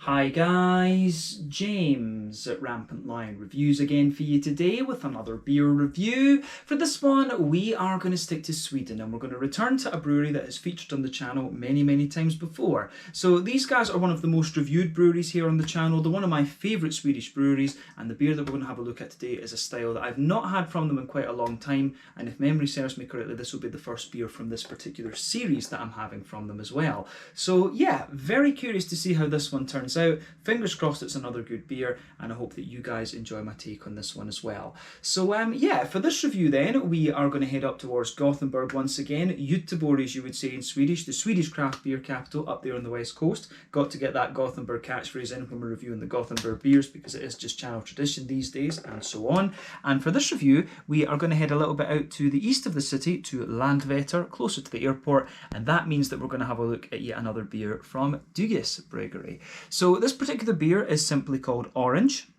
Hi guys, James at Rampant Lion Reviews again for you today with another beer review. For this one, we are going to stick to Sweden and we're going to return to a brewery that has featured on the channel many times before. So these guys are one of the most reviewed breweries here on the channel. They're one of my favourite Swedish breweries, and the beer that we're going to have a look at today is a style that I've not had from them in quite a long time, and if memory serves me correctly, this will be the first beer from this particular series that I'm having from them as well. So yeah, very curious to see how this one turns out. Fingers crossed it's another good beer, and I hope that you guys enjoy my take on this one as well. So yeah, for this review then, we are going to head up towards Gothenburg once again. Göteborg, as you would say in Swedish, the Swedish craft beer capital up there on the west coast. Got to get that Gothenburg catchphrase in when we're reviewing the Gothenburg beers, because it is just channel tradition these days, and so on. And for this review, we are going to head a little bit out to the east of the city, to Landvetter, closer to the airport, and that means that we're going to have a look at yet another beer from Bryggeri. So this particular beer is simply called Orange.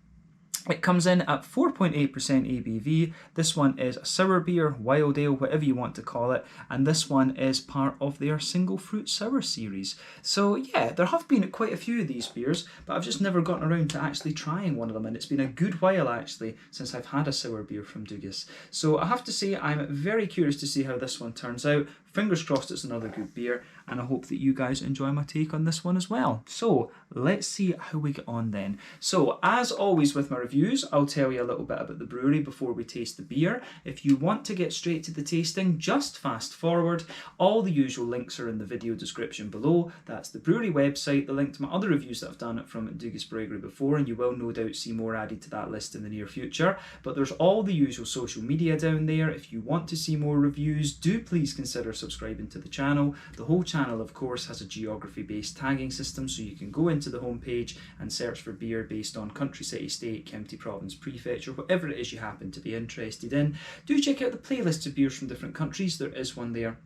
It comes in at 4.8% ABV. This one is a sour beer, wild ale, whatever you want to call it, and this one is part of their single fruit sour series. So yeah, there have been quite a few of these beers, but I've just never gotten around to actually trying one of them, and it's been a good while actually since I've had a sour beer from Bryggeri. So I have to say I'm very curious to see how this one turns out. Fingers crossed it's another good beer, and I hope that you guys enjoy my take on this one as well. So let's see how we get on then. So as always with my reviews, I'll tell you a little bit about the brewery before we taste the beer. If you want to get straight to the tasting, just fast forward. All the usual links are in the video description below. That's the brewery website, the link to my other reviews that I've done from Bryggeri before, and you will no doubt see more added to that list in the near future. But there's all the usual social media down there. If you want to see more reviews, do please consider subscribing to the channel. The whole channel, of course, has a geography-based tagging system, so you can go into the homepage and search for beer based on country, city, state, county, province, prefecture, whatever it is you happen to be interested in. Do check out the playlists of beers from different countries. There is one there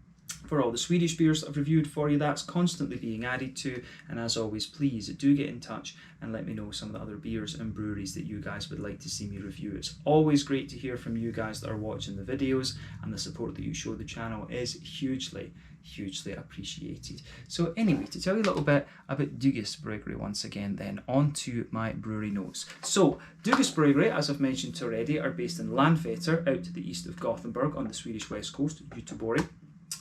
for all the Swedish beers I've reviewed for you. That's constantly being added to, and as always, please do get in touch and let me know some of the other beers and breweries that you guys would like to see me review. It's always great to hear from you guys that are watching the videos, and the support that you show the channel is hugely appreciated. So anyway, to tell you a little bit about Bryggeri once again, then on to my brewery notes. So Bryggeri, as I've mentioned already, are based in Landvetter, out to the east of Gothenburg on the Swedish west coast, Göteborg.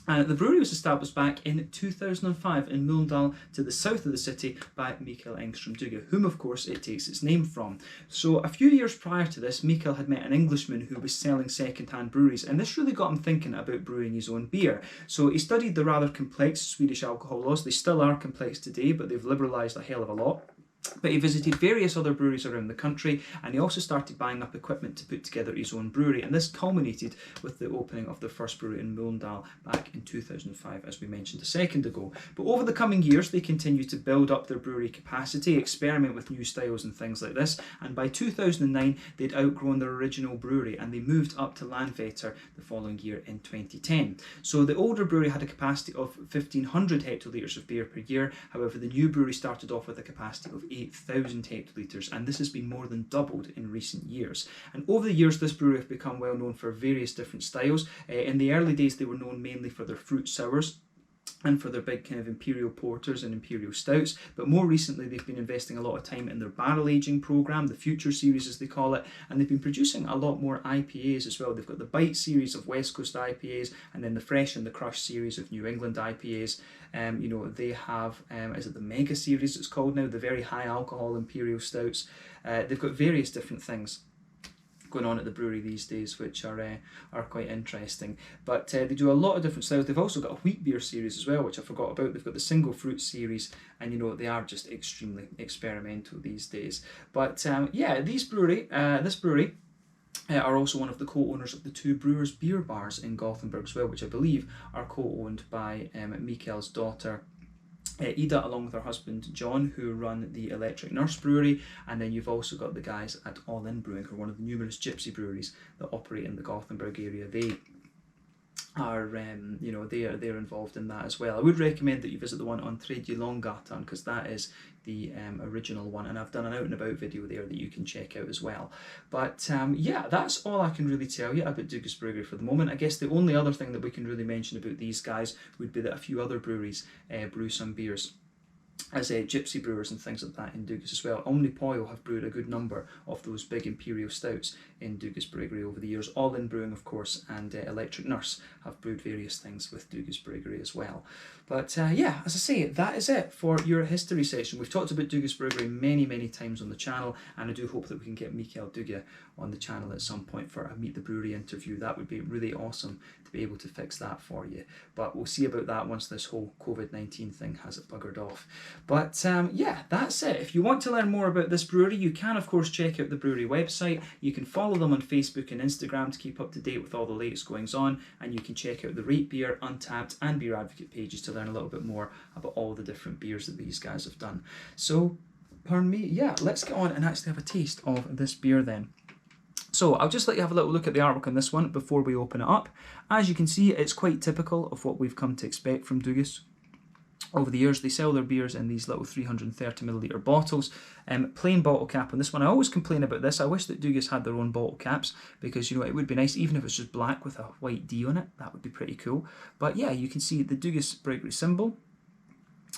And the brewery was established back in 2005 in Mölndal, to the south of the city, by Mikael Engström Dugge, whom of course it takes its name from. So a few years prior to this, Mikael had met an Englishman who was selling second-hand breweries, and this really got him thinking about brewing his own beer. So he studied the rather complex Swedish alcohol laws. They still are complex today, but they've liberalised a hell of a lot. But he visited various other breweries around the country, and he also started buying up equipment to put together his own brewery, and this culminated with the opening of their first brewery in Mölndal back in 2005, as we mentioned a second ago. But over the coming years, they continued to build up their brewery capacity, experiment with new styles and things like this, and by 2009 they'd outgrown their original brewery, and they moved up to Landvetter the following year in 2010. So the older brewery had a capacity of 1,500 hectolitres of beer per year. However, the new brewery started off with a capacity of 8,000 hectolitres, and this has been more than doubled in recent years. And over the years, this brewery have become well known for various different styles. In the early days, they were known mainly for their fruit sours and for their big kind of imperial porters and imperial stouts, but more recently they've been investing a lot of time in their barrel aging program, the Future series as they call it, and they've been producing a lot more IPAs as well. They've got the Bite series of West Coast IPAs, and then the Fresh and the Crush series of New England IPAs. You know, they have, is it the Mega series it's called now, the very high alcohol imperial stouts. They've got various different things going on at the brewery these days, which are quite interesting. But they do a lot of different styles. They've also got a wheat beer series as well, which I forgot about. They've got the single fruit series, and you know, they are just extremely experimental these days. But yeah, this brewery are also one of the co-owners of the two Brewers beer bars in Gothenburg as well, which I believe are co-owned by Mikael's daughter Ida, along with her husband John, who run the Electric Nurse Brewery. And then you've also got the guys at All In Brewing, who are one of the numerous gypsy breweries that operate in the Gothenburg area. They are, you know, they're involved in that as well. I would recommend that you visit the one on Tredje Långgatan, because that is the original one, and I've done an out and about video there that you can check out as well. But yeah, that's all I can really tell you about Bryggeri for the moment. I guess the only other thing that we can really mention about these guys would be that a few other breweries brew some beers as gypsy brewers and things like that in Dougas as well. Omnipoil have brewed a good number of those big imperial stouts in Dougas Bryggeri over the years. All In Brewing, of course, and Electric Nurse have brewed various things with Dougas Bryggeri as well. But yeah, as I say, that is it for your history session. We've talked about Dougas Bryggeri many times on the channel, and I do hope that we can get Mikael Duga on the channel at some point for a Meet the Brewery interview. That would be really awesome to be able to fix that for you. But we'll see about that once this whole COVID-19 thing has it buggered off. But yeah, that's it. If you want to learn more about this brewery, you can of course check out the brewery website. You can follow them on Facebook and Instagram to keep up to date with all the latest goings on, and you can check out the Rate Beer, Untappd and Beer Advocate pages to learn a little bit more about all the different beers that these guys have done. So, pardon me, yeah, let's get on and actually have a taste of this beer then. So I'll just let you have a little look at the artwork on this one before we open it up. As you can see, it's quite typical of what we've come to expect from Dougas. Over the years, they sell their beers in these little 330ml bottles. Plain bottle cap on this one. I always complain about this. I wish that Dougas had their own bottle caps, because, you know, it would be nice, even if it's just black with a white D on it. That would be pretty cool. But yeah, you can see the Dougas Bryggeri symbol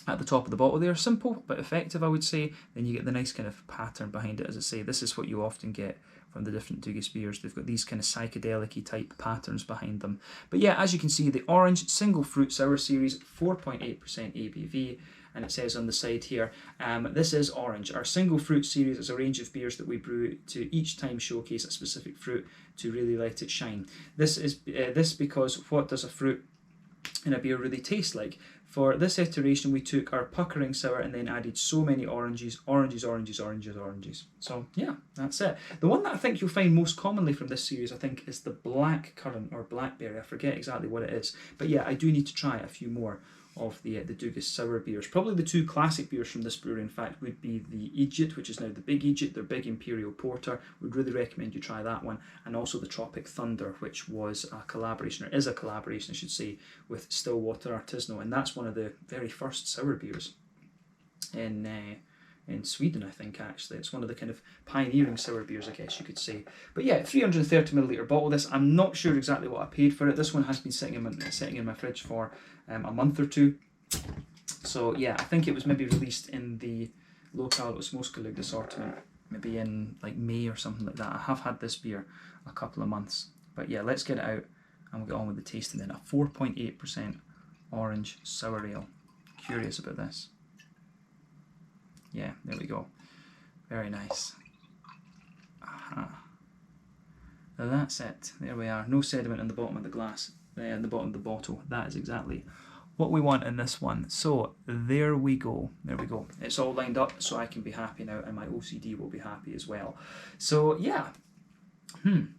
at the top of the bottle there. Simple but effective, I would say. Then you get the nice kind of pattern behind it. As I say, this is what you often get from the different Dougas beers. They've got these kind of psychedelic-y type patterns behind them. But yeah, as you can see, the orange single fruit sour series, 4.8% ABV, and it says on the side here, this is orange. Our single fruit series is a range of beers that we brew to each time showcase a specific fruit to really let it shine. This is because what does a fruit in a beer really taste like? For this iteration, we took our puckering sour and then added so many oranges. So yeah, that's it. The one that I think you'll find most commonly from this series, I think, is the black currant or blackberry. I forget exactly what it is. But yeah, I do need to try a few more of the Dougas sour beers. Probably the two classic beers from this brewery, in fact, would be the Egypt, which is now the Big Egypt, their big imperial porter. Would really recommend you try that one, and also the Tropic Thunder, which was a collaboration, or is a collaboration I should say, with Stillwater Artisanal, and that's one of the very first sour beers in Sweden, I think, actually. It's one of the kind of pioneering sour beers, I guess you could say. But yeah, 330ml bottle this. I'm not sure exactly what I paid for it. This one has been sitting in my fridge for a month or two. So yeah, I think it was maybe released in the Lokal Osmoskalig assortment, maybe in like May or something like that. I have had this beer a couple of months. But yeah, let's get it out and we'll get on with the tasting then. A 4.8% orange sour ale. Curious about this. Yeah, there we go. Very nice. Aha. Now that's it. There we are. No sediment in the bottom of the glass, in the bottom of the bottle. That is exactly what we want in this one. So there we go. There we go. It's all lined up, so I can be happy now, and my OCD will be happy as well. So yeah.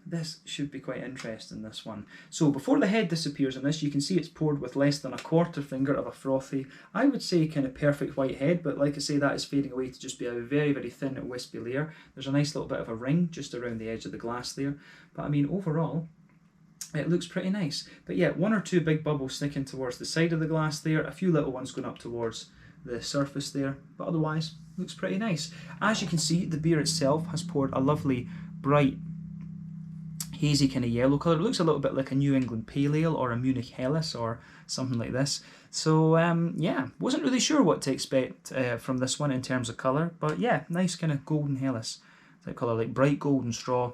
This should be quite interesting, this one. So before the head disappears in this, you can see it's poured with less than a quarter finger of a frothy, I would say kind of perfect white head, but like I say, that is fading away to just be a very thin and wispy layer. There's a nice little bit of a ring just around the edge of the glass there, but I mean overall it looks pretty nice. But yeah, one or two big bubbles sticking towards the side of the glass there, a few little ones going up towards the surface there, but otherwise looks pretty nice. As you can see, the beer itself has poured a lovely bright hazy kind of yellow colour. It looks a little bit like a New England Pale Ale or a Munich Helles or something like this. So yeah, wasn't really sure what to expect from this one in terms of colour, but yeah, nice kind of golden Helles type colour, like bright golden straw,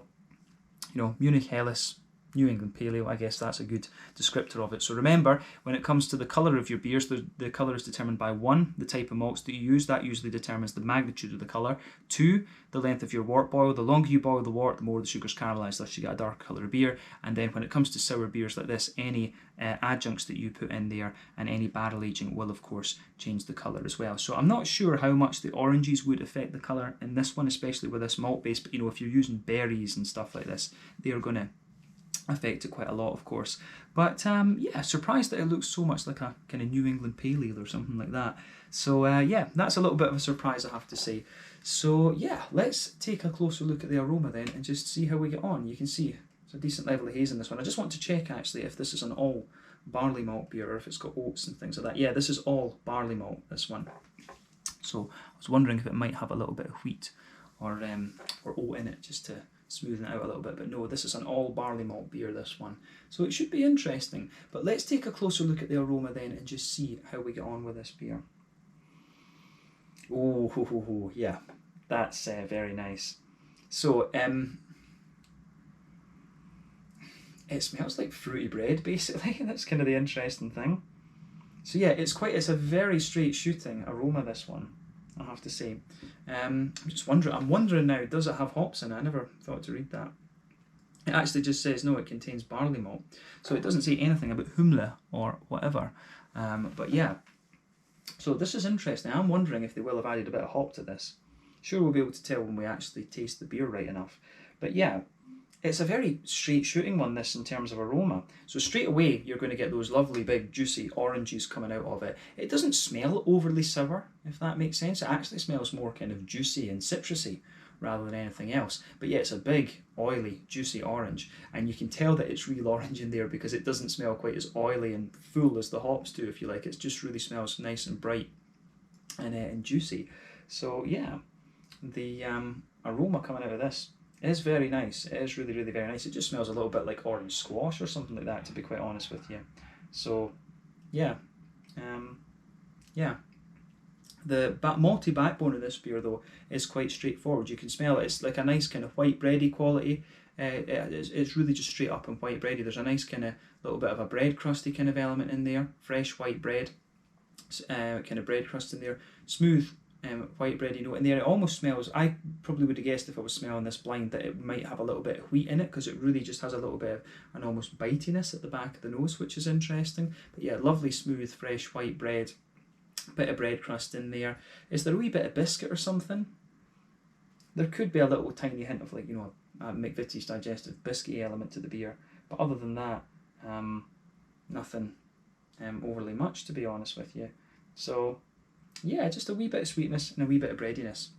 you know, Munich Helles, New England Pale Ale, I guess that's a good descriptor of it. So remember, when it comes to the colour of your beers, the colour is determined by 1, the type of malts that you use, that usually determines the magnitude of the colour. 2, the length of your wort boil. The longer you boil the wort, the more the sugar's caramelised, thus you get a dark colour of beer. And then when it comes to sour beers like this, any adjuncts that you put in there and any barrel aging will of course change the colour as well. So I'm not sure how much the oranges would affect the colour in this one, especially with this malt base, but you know, if you're using berries and stuff like this, they're going to affect it quite a lot, of course. But yeah, surprised that it looks so much like a kind of New England Pale Ale or something like that. So yeah, that's a little bit of a surprise, I have to say. So yeah, let's take a closer look at the aroma then and just see how we get on. You can see it's a decent level of haze in this one. I just want to check actually if this is an all barley malt beer or if it's got oats and things like that. Yeah, this is all barley malt, this one. So I was wondering if it might have a little bit of wheat or oat in it, just to smoothing it out a little bit, but no, this is an all barley malt beer, this one. So it should be interesting. But let's take a closer look at the aroma then and just see how we get on with this beer. Oh, yeah, that's very nice. So, it smells like fruity bread, basically. That's kind of the interesting thing. So yeah, it's a very straight shooting aroma, this one, I have to say. I'm wondering now, does it have hops in it? I never thought to read that. It actually just says, no, it contains barley malt. So it doesn't say anything about humle or whatever. But yeah, so this is interesting. I'm wondering if they will have added a bit of hop to this. Sure, we'll be able to tell when we actually taste the beer right enough. But yeah, it's a very straight shooting one, this, in terms of aroma. So straight away, you're going to get those lovely big juicy oranges coming out of it. It doesn't smell overly sour, if that makes sense. It actually smells more kind of juicy and citrusy rather than anything else. But yeah, it's a big, oily, juicy orange. And you can tell that it's real orange in there because it doesn't smell quite as oily and full as the hops do, if you like. It just really smells nice and bright and juicy. So yeah, the aroma coming out of this is very nice. It is really, really very nice. It just smells a little bit like orange squash or something like that, to be quite honest with you. So, yeah. Yeah. The malty backbone of this beer, though, is quite straightforward. You can smell it. It's like a nice kind of white bready quality. It's really just straight up and white bready. There's a nice kind of little bit of a bread crusty kind of element in there. Fresh white bread, kind of bread crust in there. Smooth white bready note in there. It almost smells, I probably would have guessed if I was smelling this blind that it might have a little bit of wheat in it, because it really just has a little bit of an almost bitiness at the back of the nose, which is interesting. But yeah, lovely smooth fresh white bread, bit of bread crust in there. Is there a wee bit of biscuit or something? There could be a little tiny hint of, like, you know, a McVitie's digestive biscuity element to the beer, but other than that, nothing overly much, to be honest with you. So yeah, just a wee bit of sweetness and a wee bit of breadiness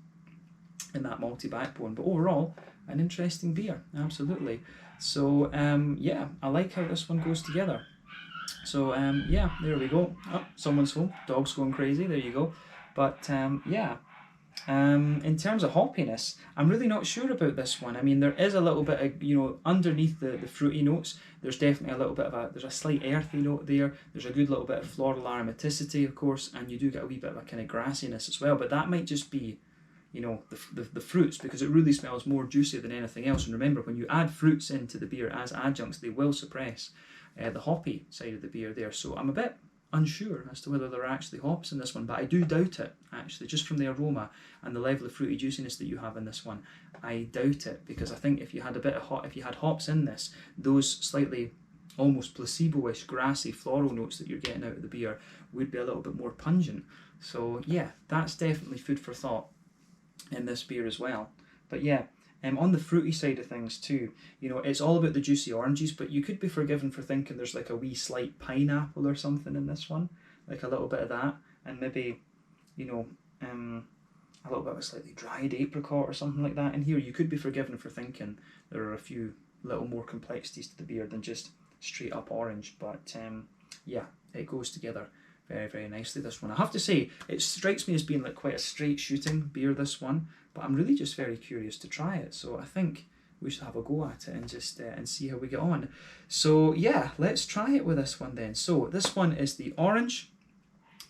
in that malty backbone. But overall, an interesting beer, absolutely. So yeah, I like how this one goes together. So yeah, there we go. Oh, someone's home. Dog's going crazy. There you go. But yeah, in terms of hoppiness, I'm really not sure about this one. I mean, there is a little bit of, you know, underneath the fruity notes, there's definitely a little bit of there's a slight earthy note there. There's a good little bit of floral aromaticity, of course, and you do get a wee bit of a kind of grassiness as well. But that might just be, you know, the fruits, because it really smells more juicy than anything else. And remember, when you add fruits into the beer as adjuncts, they will suppress the hoppy side of the beer there. So I'm a bit unsure as to whether there are actually hops in this one, but I do doubt it, actually, just from the aroma and the level of fruity juiciness that you have in this one. I doubt it, because I think if you had if you had hops in this, those slightly almost placebo-ish grassy floral notes that you're getting out of the beer would be a little bit more pungent. So yeah, that's definitely food for thought in this beer as well. But yeah, on the fruity side of things too, you know, it's all about the juicy oranges, but you could be forgiven for thinking there's like a wee slight pineapple or something in this one, like a little bit of that, and maybe, you know, a little bit of a slightly dried apricot or something like that in here. You could be forgiven for thinking there are a few little more complexities to the beer than just straight up orange, but yeah, it goes together very, very nicely, this one. I have to say, it strikes me as being like quite a straight shooting beer, this one, but I'm really just very curious to try it, so I think we should have a go at it and just and see how we get on. So yeah, let's try it with this one then. So this one is the Orange,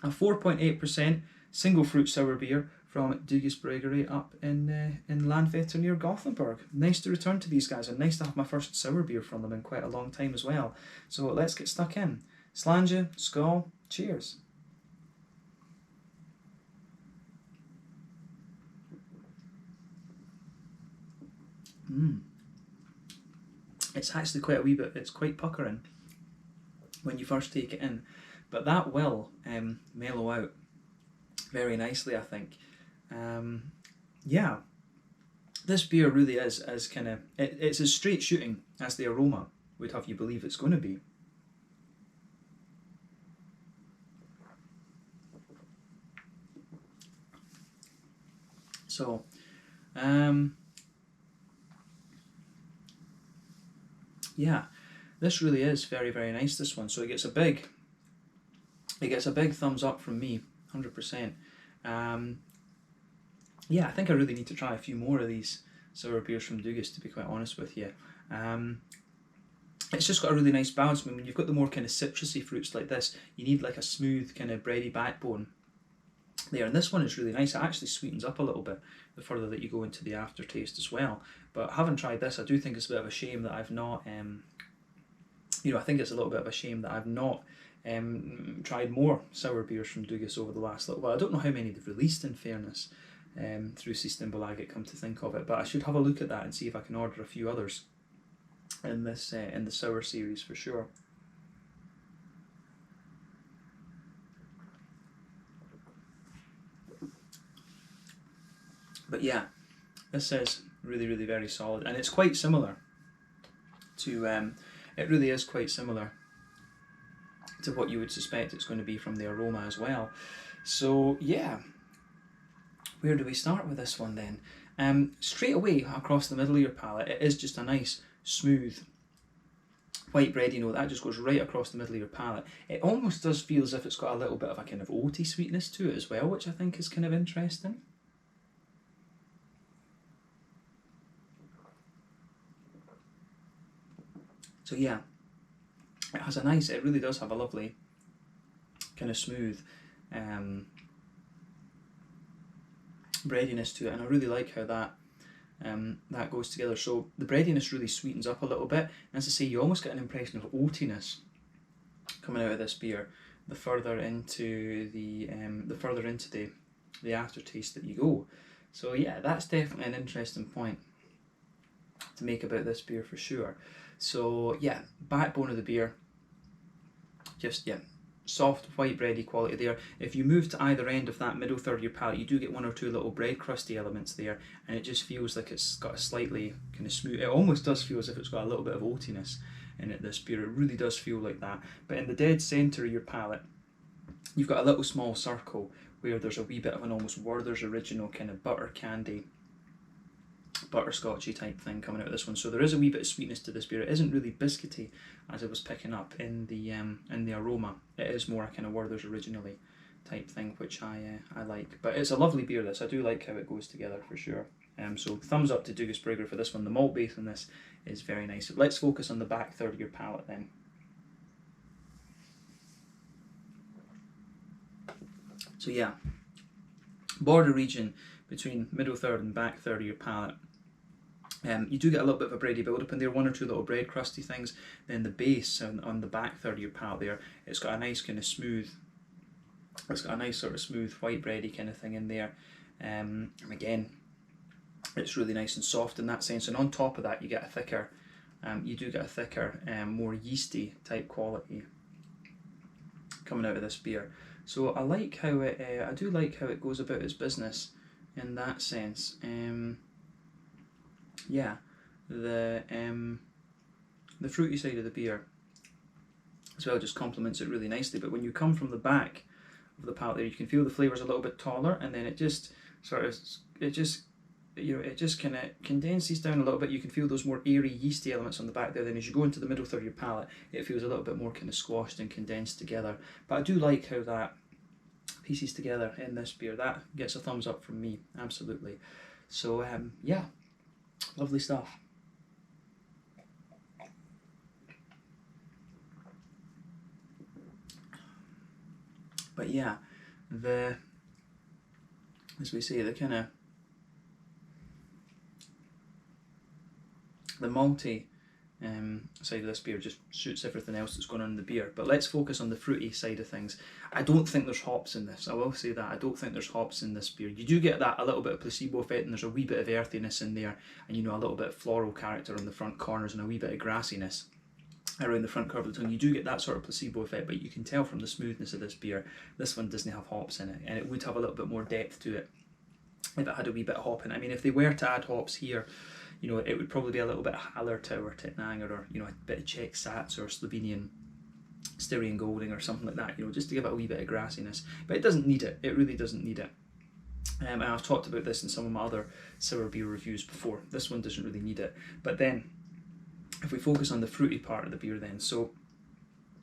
a 4.8% single fruit sour beer from Bryggeri up in Landvetter near Gothenburg. Nice to return to these guys, and nice to have my first sour beer from them in quite a long time as well. So let's get stuck in. Slange, skål, cheers. It's actually quite a wee bit, it's quite puckering when you first take it in, but that will mellow out very nicely, I think. Yeah, this beer really is as kind of, it's as straight shooting as the aroma would have you believe it's going to be. So, yeah, this really is very, very nice, this one. So it gets a big thumbs up from me, 100%. Yeah, I think I really need to try a few more of these sour beers from Dugas, to be quite honest with you. It's just got a really nice balance. I mean, when you've got the more kind of citrusy fruits like this, you need like a smooth kind of bready backbone there. And this one is really nice. It actually sweetens up a little bit the further that you go into the aftertaste as well. But having tried this, I do think it's a bit of a shame that I've not, I think it's a little bit of a shame that I've not tried more sour beers from Dugas over the last little while. I don't know how many they've released, in fairness, through Systembolaget, come to think of it, but I should have a look at that and see if I can order a few others in this in the sour series for sure. But yeah, this is really, really very solid, and it's quite similar to it really is quite similar to what you would suspect it's going to be from the aroma as well. So yeah, where do we start with this one then? Straight away across the middle of your palate, it is just a nice smooth white bready note that just goes right across the middle of your palate. It almost does feel as if it's got a little bit of a kind of oaty sweetness to it as well, which I think is kind of interesting. So yeah, it has a nice, it really does have a lovely kind of smooth breadiness to it, and I really like how that that goes together. So the breadiness really sweetens up a little bit, and as I say, you almost get an impression of oatiness coming out of this beer the further into the aftertaste that you go. So yeah, that's definitely an interesting point to make about this beer for sure. So yeah, backbone of the beer, just yeah, soft white bready quality there. If you move to either end of that middle third of your palate, you do get one or two little bread crusty elements there, and it just feels like it's got a slightly kind of smooth, it almost does feel as if it's got a little bit of oatiness in it, this beer. It really does feel like that. But in the dead centre of your palate, you've got a little small circle where there's a wee bit of an almost Werther's Original kind of butter candy, butterscotchy type thing coming out of this one. So there is a wee bit of sweetness to this beer. It isn't really biscuity as I was picking up in the aroma. It is more a kind of Werther's Originally type thing, which I like. But it's a lovely beer, this. I do like how it goes together for sure. So thumbs up to Dugas Bryggeri for this one. The malt base on this is very nice. So let's focus on the back third of your palate then. So yeah, border region between middle third and back third of your palate. You do get a little bit of a bready build up in there, one or two little bread crusty things. Then the base on the back third of your palate there, it's got a nice kind of smooth, it's got a nice sort of smooth white bready kind of thing in there. And again, it's really nice and soft in that sense. And on top of that, you get a thicker, more yeasty type quality coming out of this beer. So I like how it, I do like how it goes about its business in that sense. Yeah, the fruity side of the beer as well just complements it really nicely. But when you come from the back of the palate there, you can feel the flavours a little bit taller, and then it just sort of, it just kind of condenses down a little bit. You can feel those more airy yeasty elements on the back there. Then as you go into the middle third of your palate, it feels a little bit more kind of squashed and condensed together. But I do like how that pieces together in this beer. That gets a thumbs up from me, absolutely. So yeah, lovely stuff. But yeah, as we say, the kind of the malty side of this beer just suits everything else that's going on in the beer. But let's focus on the fruity side of things. I don't think there's hops in this. I will say that. I don't think there's hops in this beer. You do get that, a little bit of placebo effect, and there's a wee bit of earthiness in there, and a little bit of floral character on the front corners and a wee bit of grassiness around the front curve of the tongue. You do get that sort of placebo effect, but you can tell from the smoothness of this beer, this one doesn't have hops in it, and it would have a little bit more depth to it if it had a wee bit of hop in it. I mean, if they were to add hops here, it would probably be a little bit of Hallertau or Tettnanger, or a bit of Czech Sats or Slovenian Styrian Golding or something like that, just to give it a wee bit of grassiness. But it doesn't need it. It really doesn't need it. And I've talked about this in some of my other sour beer reviews before. This one doesn't really need it. But then, if we focus on the fruity part of the beer then, so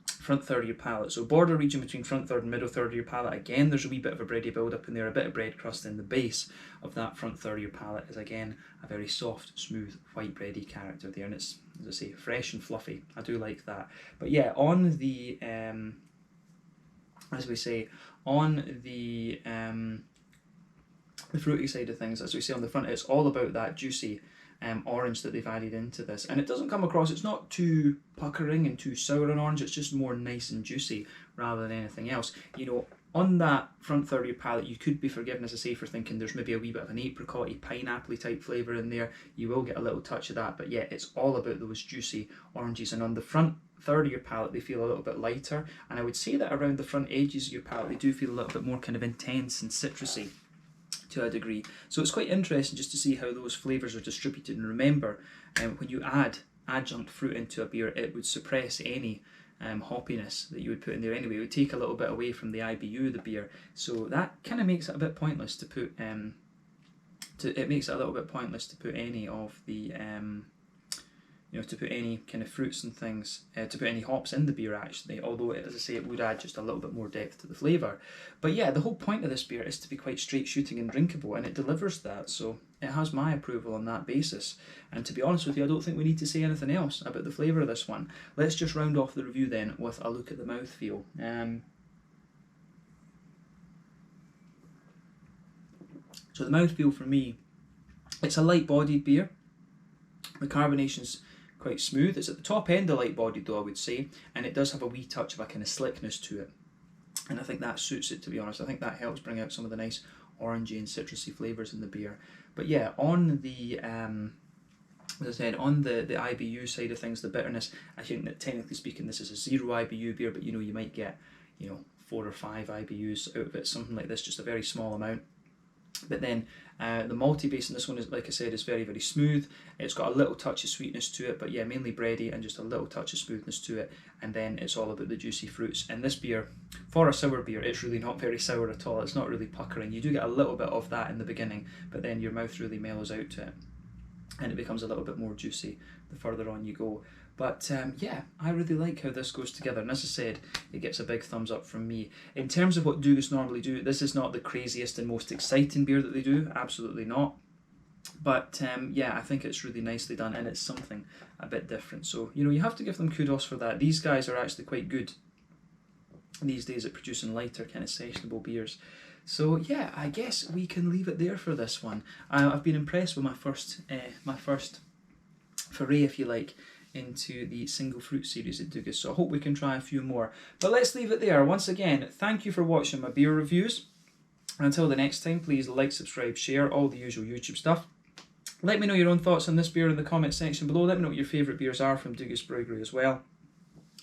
front third of your palate. So border region between front third and middle third of your palate. Again, there's a wee bit of a bready build up in there, a bit of bread crust in the base of that front third of your palate is again a very soft, smooth, white bready character there, and it's, as I say, fresh and fluffy. I do like that. But yeah, on the as we say, on the fruity side of things, as we say on the front, it's all about that juicy orange that they've added into this, and it doesn't come across, it's not too puckering and too sour an orange, it's just more nice and juicy rather than anything else. You know, on that front third of your palate, you could be forgiven, as I say, for thinking there's maybe a wee bit of an apricot-y, pineapple-y type flavour in there. You will get a little touch of that, but yeah, it's all about those juicy oranges. And on the front third of your palate, they feel a little bit lighter, and I would say that around the front edges of your palate, they do feel a little bit more kind of intense and citrusy to a degree. So it's quite interesting just to see how those flavours are distributed. And remember, when you add adjunct fruit into a beer, it would suppress any hoppiness that you would put in there anyway. It would take a little bit away from the IBU of the beer, so that kind of makes it a bit pointless to put it makes it a little bit pointless to put any of the to put any kind of fruits and things, to put any hops in the beer actually, although as I say, it would add just a little bit more depth to the flavour. But yeah, the whole point of this beer is to be quite straight shooting and drinkable, and it delivers that, so it has my approval on that basis. And to be honest with you, I don't think we need to say anything else about the flavour of this one. Let's just round off the review then with a look at the mouthfeel. So the mouthfeel for me, it's a light bodied beer. The carbonation's quite smooth. It's at the top end of light bodied though, I would say, and it does have a wee touch of a kind of slickness to it, and I think that suits it, to be honest. I think that helps bring out some of the nice orangey and citrusy flavours in the beer. But yeah, on the as I said, on the IBU side of things, the bitterness, I think that technically speaking this is a 0 IBU beer, but you know, you might get 4 or 5 IBUs out of it, something like this, just a very small amount. But then the malty base in this one is, like I said, is very, very smooth. It's got a little touch of sweetness to it, but yeah, mainly bready and just a little touch of smoothness to it. And then it's all about the juicy fruits. And this beer, for a sour beer, it's really not very sour at all. It's not really puckering. You do get a little bit of that in the beginning, but then your mouth really mellows out to it, and it becomes a little bit more juicy the further on you go. But yeah, I really like how this goes together, and as I said, it gets a big thumbs up from me. In terms of what Dugas normally do, this is not the craziest and most exciting beer that they do, absolutely not. But yeah, I think it's really nicely done, and it's something a bit different. So, you have to give them kudos for that. These guys are actually quite good these days at producing lighter, kind of sessionable beers. So yeah, I guess we can leave it there for this one. I've been impressed with my first foray, if you like, into the single fruit series at Dugas, so I hope we can try a few more. But let's leave it there. Once again, thank you for watching my beer reviews. Until the next time, please like, subscribe, share, all the usual YouTube stuff. Let me know your own thoughts on this beer in the comment section below. Let me know what your favourite beers are from Dugas Bryggeri as well.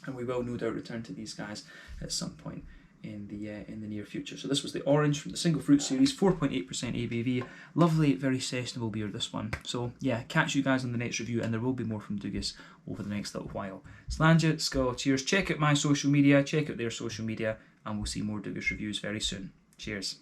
And we will no doubt return to these guys at some point in the near future. So this was the orange from the single fruit series, 4.8% ABV. Lovely, very sessionable beer, this one. So yeah, catch you guys on the next review, and there will be more from Dugas over the next little while. Slàinte, Skull, cheers. Check out my social media, check out their social media, and we'll see more Dugas reviews very soon. Cheers.